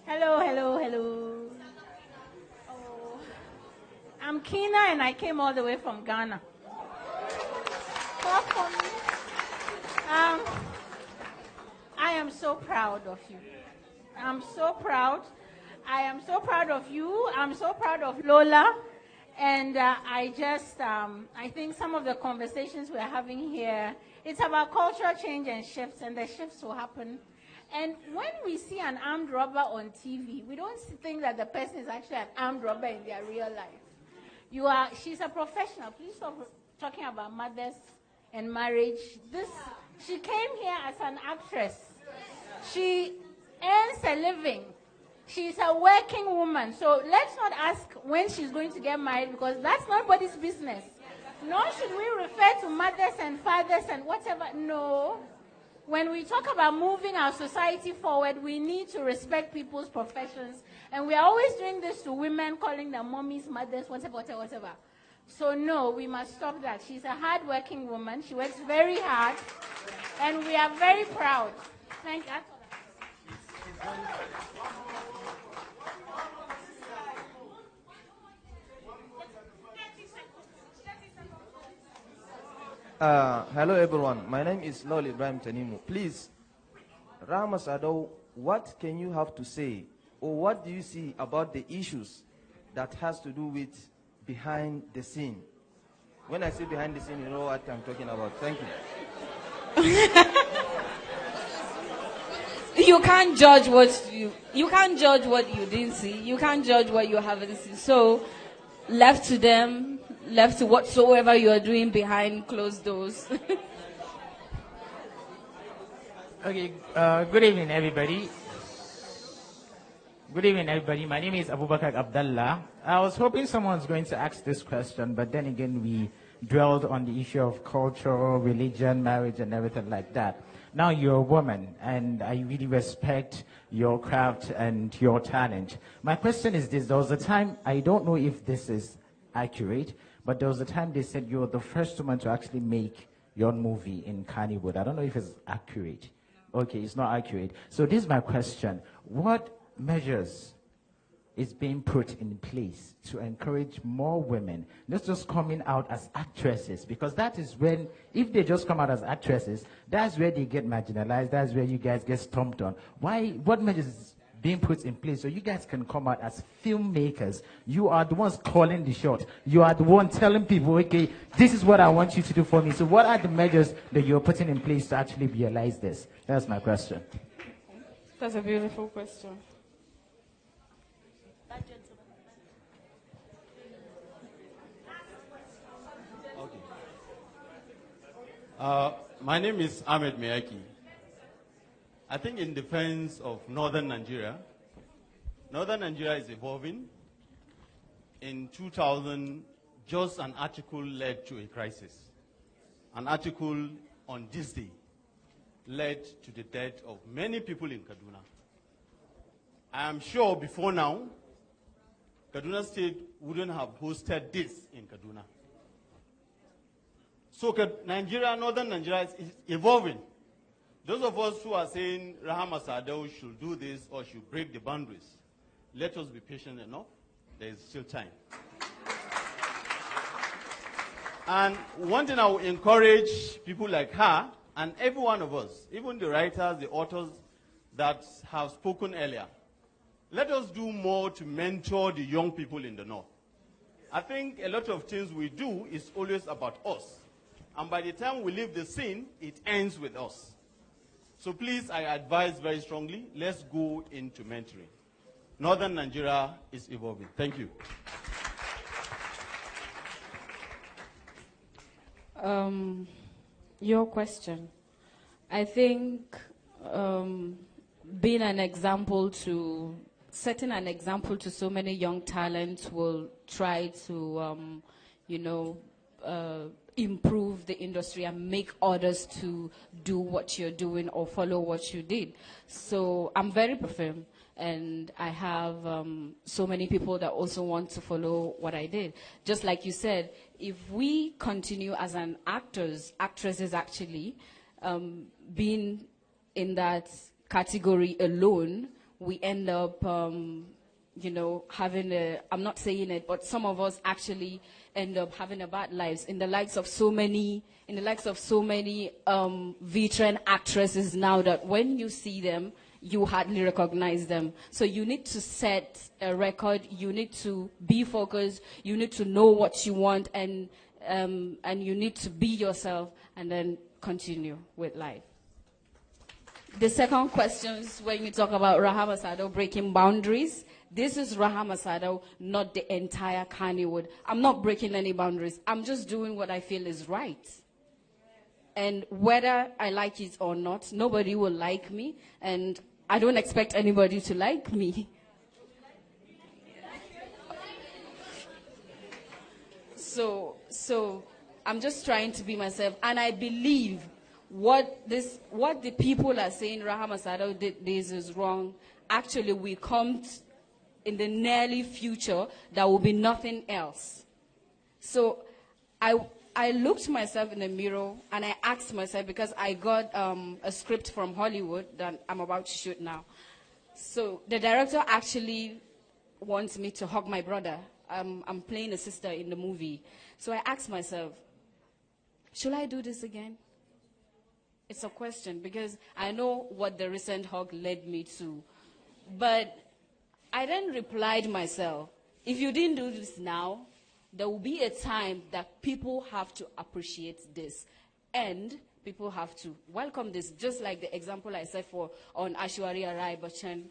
Hello. Oh, I'm Kina, and I came all the way from Ghana. I am so proud of you. I'm so proud. I am so proud of you. I'm so proud of Lola. And I think some of the conversations we're having here, it's about cultural change and shifts, and the shifts will happen. And when we see an armed robber on TV, we don't think that the person is actually an armed robber in their real life. She's a professional. Please stop talking about mothers and marriage. She came here as an actress. She earns a living. She's a working woman. So let's not ask when she's going to get married, because that's nobody's business. Nor should we refer to mothers and fathers and whatever. No. When we talk about moving our society forward, we need to respect people's professions. And we are always doing this to women, calling them mommies, mothers, whatever. So no, we must stop that. She's a hard-working woman. She works very hard. And we are very proud. Thank you. Hello everyone, my name is Lol Ibrahim Tanimu. Please, Rahama SADAU, what can you have to say, or what do you see about the issues that has to do with behind the scene? When I say behind the scene, you know what I'm talking about. Thank you. You can't judge what you didn't see. You can't judge what you haven't seen. So, left to them, left to whatsoever you are doing behind closed doors. Okay, good evening, everybody. My name is Abubakar Abdallah. I was hoping someone's going to ask this question, but then again, we dwelled on the issue of culture, religion, marriage, and everything like that. Now, you're a woman, and I really respect your craft and your talent. My question is this. There was a time, I don't know if this is accurate, but there was a time they said you're the first woman to actually make your movie in Kannywood. I don't know if it's accurate. Okay, it's not accurate. So this is my question. What measures is being put in place to encourage more women, not just coming out as actresses? Because that is when, if they just come out as actresses, that's where they get marginalized, that's where you guys get stomped on. What measures is being put in place so you guys can come out as filmmakers? You are the ones calling the shot. You are the one telling people, okay, this is what I want you to do for me. So what are the measures that you're putting in place to actually realize this? That's my question. That's a beautiful question. My name is Ahmed Meyaki. I think in defense of northern Nigeria is evolving. In 2000, just an article led to a crisis. An article on this day led to the death of many people in Kaduna. I am sure before now, Kaduna State wouldn't have hosted this in Kaduna. So northern Nigeria is evolving. Those of us who are saying Rahama SADAU should do this or should break the boundaries, let us be patient enough. There is still time. And one thing I will encourage people like her and every one of us, even the writers, the authors that have spoken earlier, let us do more to mentor the young people in the North. I think a lot of things we do is always about us. And by the time we leave the scene, it ends with us. So please, I advise very strongly, let's go into mentoring. Northern Nigeria is evolving. Thank you. Your question. I think being an example to, setting an example to so many young talents will try to, improve the industry and make others to do what you're doing or follow what you did. So I'm very firm, and I have so many people that also want to follow what I did. Just like you said, if we continue as an actresses actually, being in that category alone, we end up, having a, I'm not saying it, but some of us actually end up having a bad lives in the likes of so many, veteran actresses now that when you see them, you hardly recognize them. So you need to set a record, you need to be focused, you need to know what you want, and you need to be yourself, and then continue with life. The second question is when you talk about Rahama SADAU breaking boundaries. This is Rahama SADAU, not the entire Kannywood. I'm not breaking any boundaries. I'm just doing what I feel is right. And whether I like it or not, nobody will like me, and I don't expect anybody to like me. So I'm just trying to be myself, and I believe what the people are saying Rahama SADAU did this is wrong. Actually, we come in the nearly future, there will be nothing else. So I looked myself in the mirror and I asked myself, because I got a script from Hollywood that I'm about to shoot now. So the director actually wants me to hug my brother. I'm playing a sister in the movie. So I asked myself, should I do this again? It's a question, because I know what the recent hug led me to. But I then replied myself, if you didn't do this now, there will be a time that people have to appreciate this, and people have to welcome this. Just like the example I said on Aishwarya Rai Bachchan,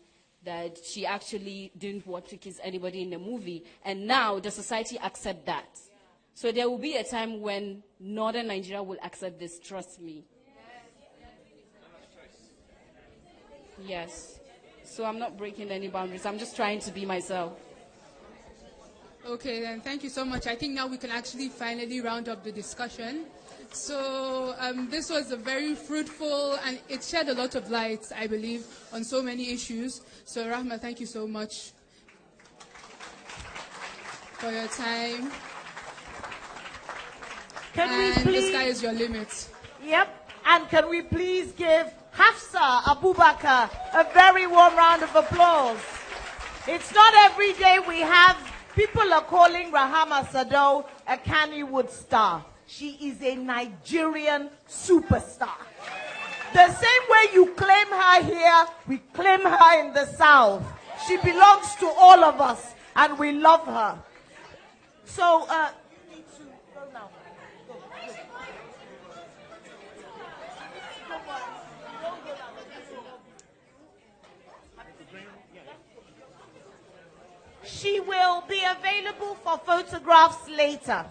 that she actually didn't want to kiss anybody in the movie, and now the society accept that. So there will be a time when Northern Nigeria will accept this, trust me. Yes. So I'm not breaking any boundaries. I'm just trying to be myself. Okay, then thank you so much. I think now we can actually finally round up the discussion. So this was a very fruitful, and it shed a lot of light, I believe, on so many issues. So Rahma, thank you so much for your time. Can we please, the sky is your limit. Yep. And can we please give Hafsa Abubakar a very warm round of applause? It's not every day we have people are calling Rahama SADAU a Kannywood star. She is a Nigerian superstar. The same way you claim her here, we claim her in the South. She belongs to all of us, and we love her. So, you need to go now. Go. She will be available for photographs later.